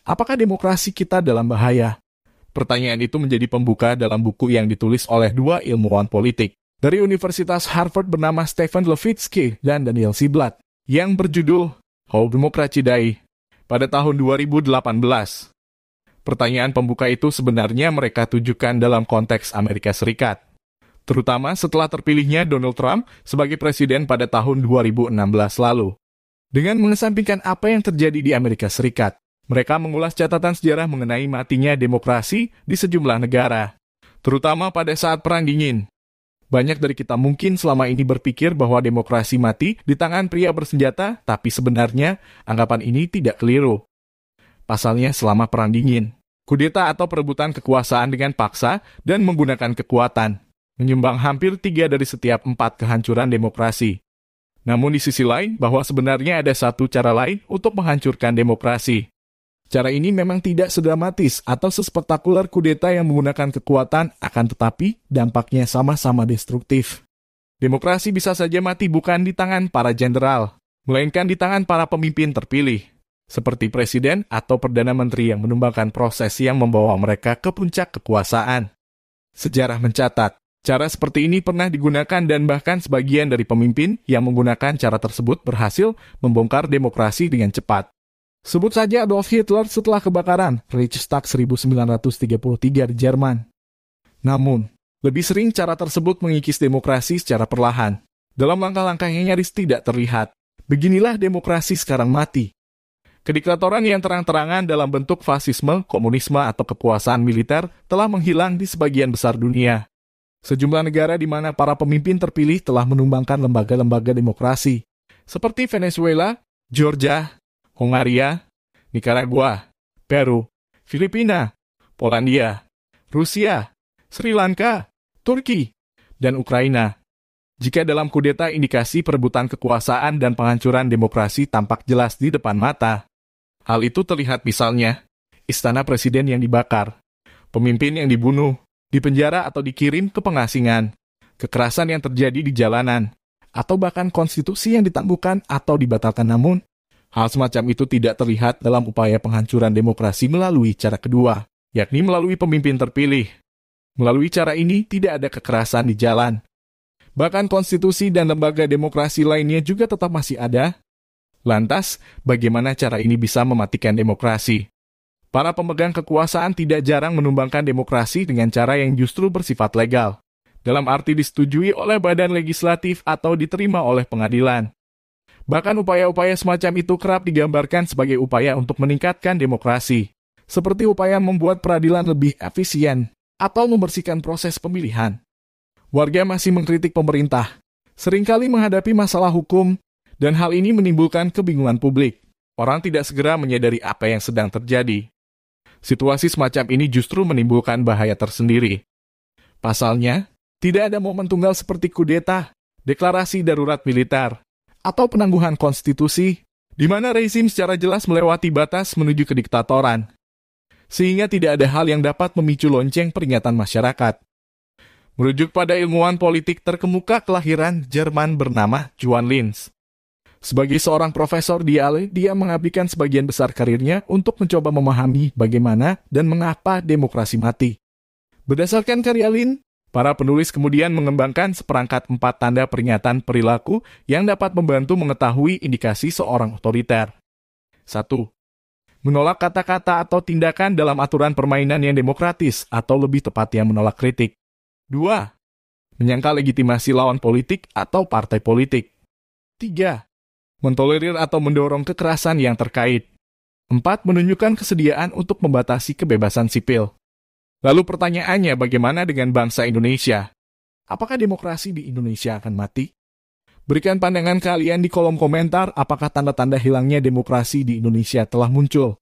apakah demokrasi kita dalam bahaya? Pertanyaan itu menjadi pembuka dalam buku yang ditulis oleh dua ilmuwan politik dari Universitas Harvard bernama Stephen Levitsky dan Daniel Ziblatt yang berjudul How Democracy Die pada tahun 2018. Pertanyaan pembuka itu sebenarnya mereka tujukan dalam konteks Amerika Serikat, terutama setelah terpilihnya Donald Trump sebagai presiden pada tahun 2016 lalu. Dengan mengesampingkan apa yang terjadi di Amerika Serikat, mereka mengulas catatan sejarah mengenai matinya demokrasi di sejumlah negara, terutama pada saat Perang Dingin. Banyak dari kita mungkin selama ini berpikir bahwa demokrasi mati di tangan pria bersenjata, tapi sebenarnya anggapan ini tidak keliru. Pasalnya selama Perang Dingin, kudeta atau perebutan kekuasaan dengan paksa dan menggunakan kekuatan menyumbang hampir 3 dari setiap 4 kehancuran demokrasi. Namun di sisi lain, bahwa sebenarnya ada satu cara lain untuk menghancurkan demokrasi. Cara ini memang tidak sedramatis atau sespektakuler kudeta yang menggunakan kekuatan, akan tetapi dampaknya sama-sama destruktif. Demokrasi bisa saja mati bukan di tangan para jenderal, melainkan di tangan para pemimpin terpilih, seperti presiden atau perdana menteri yang menumbangkan proses yang membawa mereka ke puncak kekuasaan. Sejarah mencatat, cara seperti ini pernah digunakan dan bahkan sebagian dari pemimpin yang menggunakan cara tersebut berhasil membongkar demokrasi dengan cepat. Sebut saja Adolf Hitler setelah kebakaran Reichstag 1933 di Jerman. Namun, lebih sering cara tersebut mengikis demokrasi secara perlahan. Dalam langkah-langkah yang nyaris tidak terlihat. Beginilah demokrasi sekarang mati. Kediktatoran yang terang-terangan dalam bentuk fasisme, komunisme, atau kekuasaan militer telah menghilang di sebagian besar dunia. Sejumlah negara di mana para pemimpin terpilih telah menumbangkan lembaga-lembaga demokrasi, seperti Venezuela, Georgia, Hongaria, Nicaragua, Peru, Filipina, Polandia, Rusia, Sri Lanka, Turki, dan Ukraina. Jika dalam kudeta indikasi perebutan kekuasaan dan penghancuran demokrasi tampak jelas di depan mata. Hal itu terlihat misalnya, istana presiden yang dibakar, pemimpin yang dibunuh, dipenjara atau dikirim ke pengasingan, kekerasan yang terjadi di jalanan, atau bahkan konstitusi yang ditangguhkan atau dibatalkan. Namun, hal semacam itu tidak terlihat dalam upaya penghancuran demokrasi melalui cara kedua, yakni melalui pemimpin terpilih. Melalui cara ini tidak ada kekerasan di jalan. Bahkan konstitusi dan lembaga demokrasi lainnya juga tetap masih ada. Lantas, bagaimana cara ini bisa mematikan demokrasi? Para pemegang kekuasaan tidak jarang menumbangkan demokrasi dengan cara yang justru bersifat legal, dalam arti disetujui oleh badan legislatif atau diterima oleh pengadilan. Bahkan upaya-upaya semacam itu kerap digambarkan sebagai upaya untuk meningkatkan demokrasi, seperti upaya membuat peradilan lebih efisien atau membersihkan proses pemilihan. Warga masih mengkritik pemerintah, seringkali menghadapi masalah hukum, dan hal ini menimbulkan kebingungan publik. Orang tidak segera menyadari apa yang sedang terjadi. Situasi semacam ini justru menimbulkan bahaya tersendiri. Pasalnya, tidak ada momen tunggal seperti kudeta, deklarasi darurat militer, atau penangguhan konstitusi, di mana rezim secara jelas melewati batas menuju kediktatoran, sehingga tidak ada hal yang dapat memicu lonceng peringatan masyarakat. Merujuk pada ilmuwan politik terkemuka kelahiran Jerman bernama Johann Linz. Sebagai seorang profesor di Yale, dia mengabdikan sebagian besar karirnya untuk mencoba memahami bagaimana dan mengapa demokrasi mati. Berdasarkan karya Linz, para penulis kemudian mengembangkan seperangkat 4 tanda peringatan perilaku yang dapat membantu mengetahui indikasi seorang otoriter. 1. Menolak kata-kata atau tindakan dalam aturan permainan yang demokratis atau lebih tepatnya menolak kritik. 2. Menyangkal legitimasi lawan politik atau partai politik. 3. Mentolerir atau mendorong kekerasan yang terkait. 4. Menunjukkan kesediaan untuk membatasi kebebasan sipil. Lalu pertanyaannya, bagaimana dengan bangsa Indonesia? Apakah demokrasi di Indonesia akan mati? Berikan pandangan kalian di kolom komentar apakah tanda-tanda hilangnya demokrasi di Indonesia telah muncul.